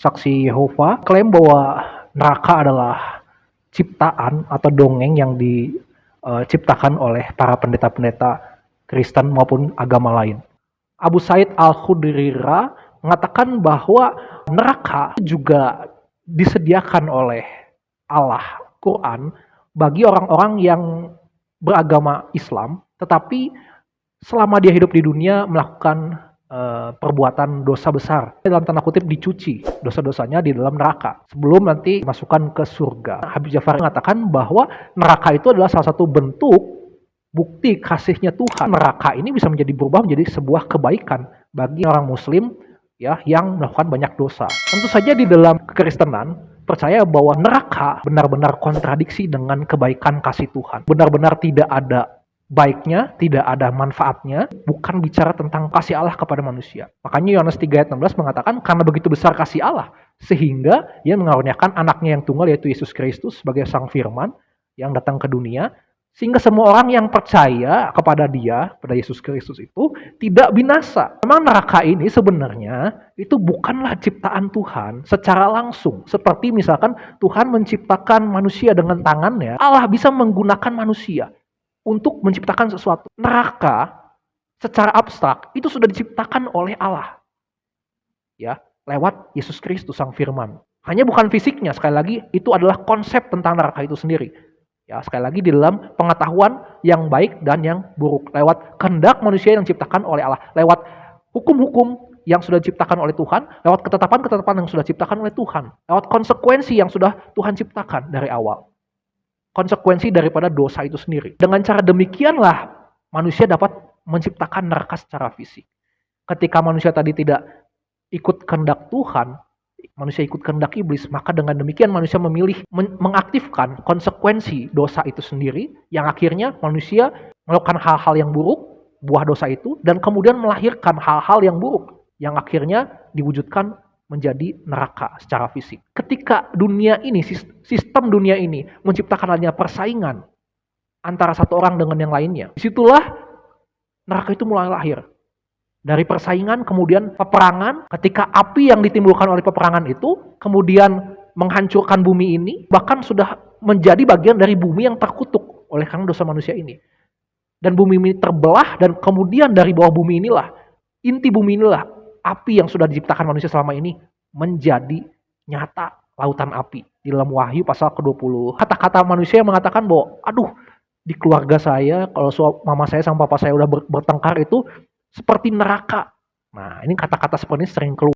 saksi Yehova klaim bahwa neraka adalah ciptaan atau dongeng yang diciptakan oleh para pendeta-pendeta Kristen maupun agama lain. Abu Said Al-Khudrira mengatakan bahwa neraka juga disediakan oleh Allah Quran bagi orang-orang yang beragama Islam, tetapi selama dia hidup di dunia melakukan perbuatan dosa besar, dalam tanda kutip dicuci dosa-dosanya di dalam neraka sebelum nanti dimasukkan ke surga. Habib Ja'far mengatakan bahwa neraka itu adalah salah satu bentuk bukti kasihnya Tuhan. Neraka ini bisa berubah menjadi sebuah kebaikan bagi orang muslim ya yang melakukan banyak dosa. Tentu saja di dalam kekristenan percaya bahwa neraka benar-benar kontradiksi dengan kebaikan kasih Tuhan. Benar-benar tidak ada baiknya, tidak ada manfaatnya, bukan bicara tentang kasih Allah kepada manusia. Makanya Yohanes 3 ayat 16 mengatakan, karena begitu besar kasih Allah, sehingga ia mengaruniakan anaknya yang tunggal, yaitu Yesus Kristus sebagai sang firman yang datang ke dunia, sehingga semua orang yang percaya kepada dia, pada Yesus Kristus itu, tidak binasa. Memang neraka ini sebenarnya itu bukanlah ciptaan Tuhan secara langsung. Seperti misalkan Tuhan menciptakan manusia dengan tangannya, Allah bisa menggunakan manusia untuk menciptakan sesuatu. Neraka secara abstrak itu sudah diciptakan oleh Allah. Ya, lewat Yesus Kristus sang firman. Hanya bukan fisiknya, sekali lagi itu adalah konsep tentang neraka itu sendiri. Ya, sekali lagi di dalam pengetahuan yang baik dan yang buruk, lewat kehendak manusia yang diciptakan oleh Allah, lewat hukum-hukum yang sudah diciptakan oleh Tuhan, lewat ketetapan-ketetapan yang sudah diciptakan oleh Tuhan, lewat konsekuensi yang sudah Tuhan ciptakan dari awal. Konsekuensi daripada dosa itu sendiri. Dengan cara demikianlah manusia dapat menciptakan neraka secara fisik. Ketika manusia tadi tidak ikut kehendak Tuhan, manusia ikut kehendak iblis, maka dengan demikian manusia memilih mengaktifkan konsekuensi dosa itu sendiri, yang akhirnya manusia melakukan hal-hal yang buruk, buah dosa itu, dan kemudian melahirkan hal-hal yang buruk, yang akhirnya diwujudkan menjadi neraka secara fisik. Ketika dunia ini, sistem dunia ini menciptakan adanya persaingan antara satu orang dengan yang lainnya, disitulah neraka itu mulai lahir. Dari persaingan, kemudian peperangan, ketika api yang ditimbulkan oleh peperangan itu kemudian menghancurkan bumi ini, bahkan sudah menjadi bagian dari bumi yang terkutuk oleh karena dosa manusia ini. Dan bumi ini terbelah, dan kemudian dari bawah bumi inilah, inti bumi inilah, api yang sudah diciptakan manusia selama ini menjadi nyata lautan api. Di dalam Wahyu pasal ke-20, kata-kata manusia yang mengatakan bahwa aduh, di keluarga saya kalau mama saya sama papa saya udah bertengkar itu seperti neraka. Nah, ini kata-kata seperti ini sering keluar.